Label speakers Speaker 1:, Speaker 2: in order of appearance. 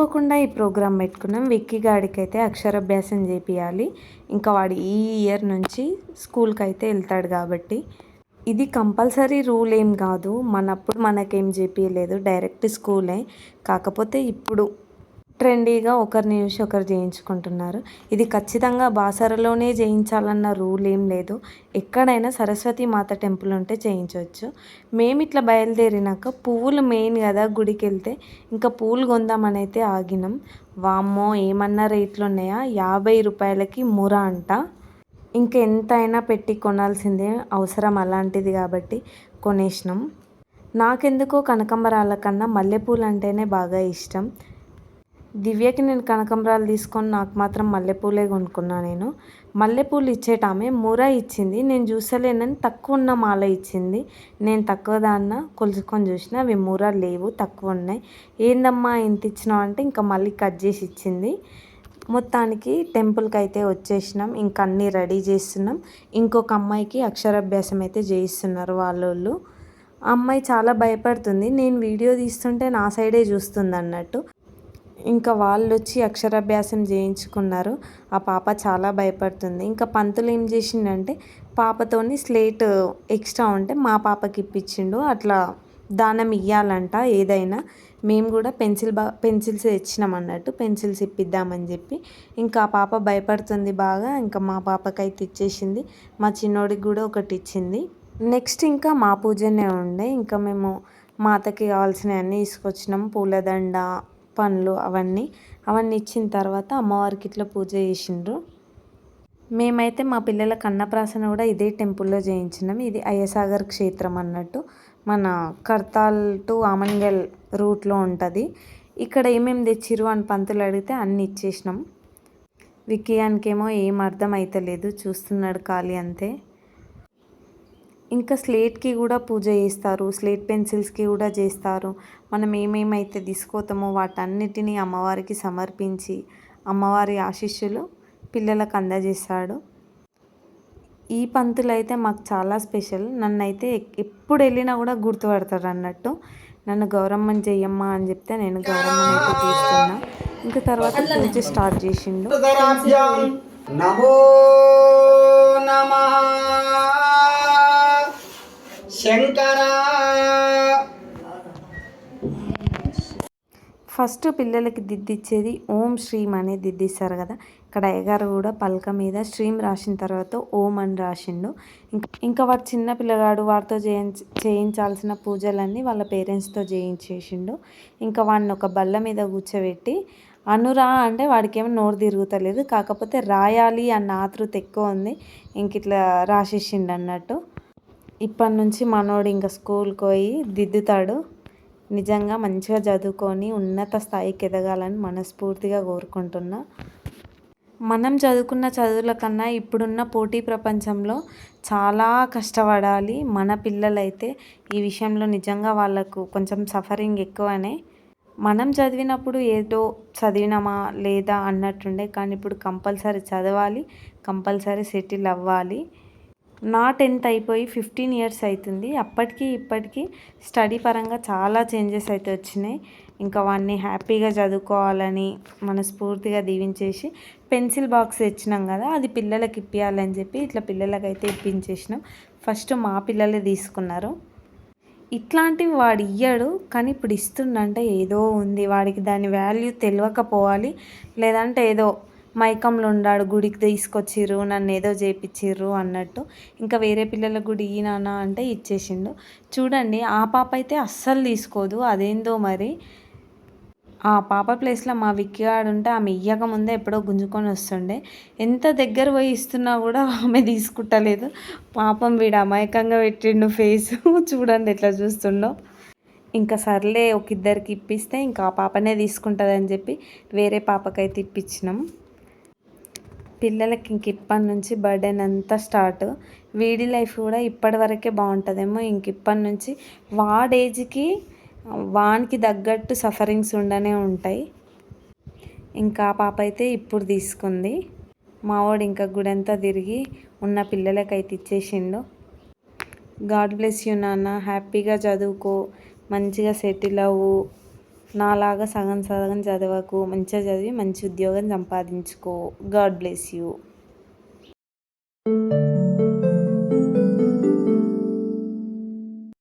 Speaker 1: అనుకోకుండా ఈ ప్రోగ్రాం పెట్టుకున్నాం. విక్కీ గాడికైతే అక్షరాభ్యాసం చేపియాలి. ఇంకా వాడు ఈ ఇయర్ నుంచి స్కూల్కి అయితే వెళ్తాడు కాబట్టి ఇది కంపల్సరీ రూల్ ఏం కాదు. మనప్పుడు మనకేం చేపియలేదు, డైరెక్ట్ స్కూలే. కాకపోతే ఇప్పుడు ట్రెండీగా ఒకరిని చూసి ఒకరు చేయించుకుంటున్నారు. ఇది ఖచ్చితంగా బాసరలోనే చేయించాలన్న రూల్ ఏం లేదు. ఎక్కడైనా సరస్వతి మాత టెంపుల్ ఉంటే చేయించవచ్చు. మేము ఇట్లా బయలుదేరినాక పువ్వులు మెయిన్ కదా గుడికి వెళ్తే, ఇంకా పూలు కొందామని అయితే ఆగినాం. వామ్మో ఏమన్నా రేట్లు ఉన్నాయా, 50 రూపాయలకి ముర అంట. ఇంకెంతైనా పెట్టి కొనాల్సిందే, అవసరం అలాంటిది కాబట్టి కొనేసినాం. నాకెందుకో కనకాంబరాల కన్నా మల్లెపూలు అంటేనే బాగా ఇష్టం. దివ్యకి నేను కనకాంబరాలు తీసుకొని నాకు మాత్రం మల్లెపూలే కొనుక్కున్నా. నేను మల్లెపూలు ఇచ్చేటామె ముర ఇచ్చింది. నేను చూసలేనని తక్కువ ఉన్న మాల ఇచ్చింది. నేను తక్కువ దాన్న కొలుసుకొని చూసిన, అవి ముర లేవు, తక్కువ ఉన్నాయి. ఏందమ్మా ఇంత ఇచ్చినావు అంటే ఇంకా మళ్ళీ కట్ చేసి ఇచ్చింది. మొత్తానికి టెంపుల్కి అయితే వచ్చేసినాం. ఇంకా అన్నీ రెడీ చేస్తున్నాం. ఇంకొక అమ్మాయికి అక్షరాభ్యాసం అయితే చేయిస్తున్నారు వాళ్ళోళ్ళు. ఆ అమ్మాయి చాలా భయపడుతుంది. నేను వీడియో తీస్తుంటే నా సైడే చూస్తుంది అన్నట్టు. ఇంకా వాళ్ళు వచ్చి అక్షరాభ్యాసం చేయించుకున్నారు. ఆ పాప చాలా భయపడుతుంది. ఇంకా పంతులు ఏం చేసిండంటే పాపతోని స్లేట్ ఎక్స్ట్రా ఉంటే మా పాపకి ఇప్పించిండు. అట్లా దానం ఇయ్యాలంట ఏదైనా. మేము కూడా పెన్సిల్స్ తెచ్చినాం అన్నట్టు, పెన్సిల్స్ ఇప్పిద్దామని చెప్పి. ఇంకా ఆ పాప భయపడుతుంది బాగా. ఇంకా మా పాపకైతే ఇచ్చేసింది. మా చిన్నోడికి కూడా ఒకటి ఇచ్చింది. నెక్స్ట్ ఇంకా మా పూజనే ఉండే. ఇంకా మేము మాతకి కావాల్సినవన్నీ తీసుకొచ్చినాం. పూలదండ, పండ్లు అవన్నీ ఇచ్చిన తర్వాత అమ్మవారికి ఇట్లా పూజ చేసిండ్రు. మేమైతే మా పిల్లలకు అన్నప్రాసన కూడా ఇదే టెంపుల్లో చేయించినాం. ఇది అయ్యసాగర్ క్షేత్రం అన్నట్టు, మన కర్తాల్ టు ఆమన్గల్ రూట్లో ఉంటుంది. ఇక్కడ ఏమేమి తెచ్చిరు అని పంతులు అడిగితే అన్నీ ఇచ్చేసినాం. విక్కీయానికేమో ఏం అర్థం అవుతలేదు, చూస్తున్నాడు ఖాళీ అంతే. ఇంకా స్లేట్కి కూడా పూజ చేస్తారు, స్లేట్ పెన్సిల్స్కి కూడా చేస్తారు. మనం ఏమేమైతే తీసుకోతామో వాటన్నిటినీ అమ్మవారికి సమర్పించి అమ్మవారి ఆశీస్సులు పిల్లలకు అందజేస్తాడు. ఈ పంతులు అయితే మాకు చాలా స్పెషల్. నన్నైతే ఎప్పుడు వెళ్ళినా కూడా గుర్తుపడతాడు అన్నట్టు. నన్ను గౌరమ్మని చెయ్యమ్మా అని చెప్తే నేను గౌరమ్మని అయితే చేస్తున్నా. ఇంకా తర్వాత పూజ స్టార్ట్ చేసిండు.
Speaker 2: నమో నమః శంకర.
Speaker 1: ఫస్ట్ పిల్లలకి దిద్దిచ్చేది ఓం శ్రీం అనే దిద్దిస్తారు కదా. ఇక్కడ అయ్యగారు కూడా పలక మీద శ్రీం రాసిన తర్వాత ఓం అని రాసిండు. ఇంకా వాడు చిన్న పిల్లగాడు, వాడితో చేయించాల్సిన పూజలన్నీ వాళ్ళ పేరెంట్స్తో చేయించేసిండు. ఇంకా వాడిని ఒక బల్ల మీద కూర్చోబెట్టి అనురా అంటే వాడికేమో నోరు తిరుగుతలేదు, కాకపోతే రాయాలి అన్న ఆతృత ఎక్కువ ఉంది. ఇంక ఇట్లా రాసేసిండు అన్నట్టు. ఇప్పటి నుంచి మనోడు ఇంకా స్కూల్కి పోయి దిద్దుతాడు. నిజంగా మంచిగా చదువుకొని ఉన్నత స్థాయికి ఎదగాలని మనస్ఫూర్తిగా కోరుకుంటున్నా. మనం చదువుకున్న చదువుల కన్నా ఇప్పుడున్న పోటీ ప్రపంచంలో చాలా కష్టపడాలి. మన పిల్లలైతే ఈ విషయంలో నిజంగా వాళ్ళకు కొంచెం సఫరింగ్ ఎక్కువనే. మనం చదివినప్పుడు ఏదో చదివినామా లేదా అన్నట్టుండే, కానీ ఇప్పుడు కంపల్సరీ చదవాలి, కంపల్సరీ సెటిల్ అవ్వాలి. నా 10th అయిపోయి 15 years అవుతుంది. అప్పటికి ఇప్పటికీ స్టడీ పరంగా చాలా చేంజెస్ అయితే వచ్చినాయి. ఇంకా వాడిని హ్యాపీగా చదువుకోవాలని మనస్ఫూర్తిగా దీవించేసి పెన్సిల్ బాక్స్ తెచ్చినాం కదా, అది పిల్లలకి ఇప్పించాలని చెప్పి ఇట్లా పిల్లలకైతే ఇప్పించేసినాం. ఫస్ట్ మా పిల్లలే తీసుకున్నారు. ఇట్లాంటివి వాడు ఇయ్యాడు, కానీ ఇప్పుడు ఇస్తుండంటే ఏదో ఉంది. వాడికి దాని వాల్యూ తెలియకపోవాలి, లేదంటే ఏదో మైకంలో ఉండాడు, గుడికి తీసుకొచ్చిర్రు, నన్ను ఏదో చేయించిర్రు అన్నట్టు. ఇంకా వేరే పిల్లలకు కూడా ఈ నాన్న అంటే ఇచ్చేసిండు. చూడండి, ఆ పాప అయితే అస్సలు తీసుకోదు, అదేందో మరి. ఆ పాప ప్లేస్లో మా విక్కిగాడు ఉంటే ఆమె ఇయ్యక ముందే ఎప్పుడో గుంజుకొని వస్తుండే. ఎంత దగ్గర పోయి ఇస్తున్నా కూడా ఆమె తీసుకుంటలేదు. పాపం వీడు అమాయకంగా పెట్టిండు ఫేసు. చూడండి ఎట్లా చూస్తుండో. ఇంకా సర్లే ఒక ఇద్దరికి ఇప్పిస్తే ఇంకా ఆ పాపనే తీసుకుంటుందని చెప్పి వేరే పాపకైతే ఇప్పించినాం. పిల్లలకి ఇంక ఇప్పటి నుంచి బర్త్డేన్ అంతా స్టార్ట్. వీడి లైఫ్ కూడా ఇప్పటి వరకే బాగుంటుందేమో. ఇంక ఇప్పటి నుంచి వాడి ఏజ్కి వానికి తగ్గట్టు సఫరింగ్స్ ఉండనే ఉంటాయి. ఇంకా ఆ పాప అయితే ఇప్పుడు తీసుకుంది. మావాడు ఇంకా గుడంతా తిరిగి ఉన్న పిల్లలకైతే ఇచ్చేసిండు. గాడ్ బ్లెస్ యూ నాన్న, హ్యాపీగా చదువుకో, మంచిగా సెటిల్ అవ్వు, నాలాగా సగం సగం చదవకు, మంచిగా చదివి మంచి ఉద్యోగం సంపాదించుకో. God bless you.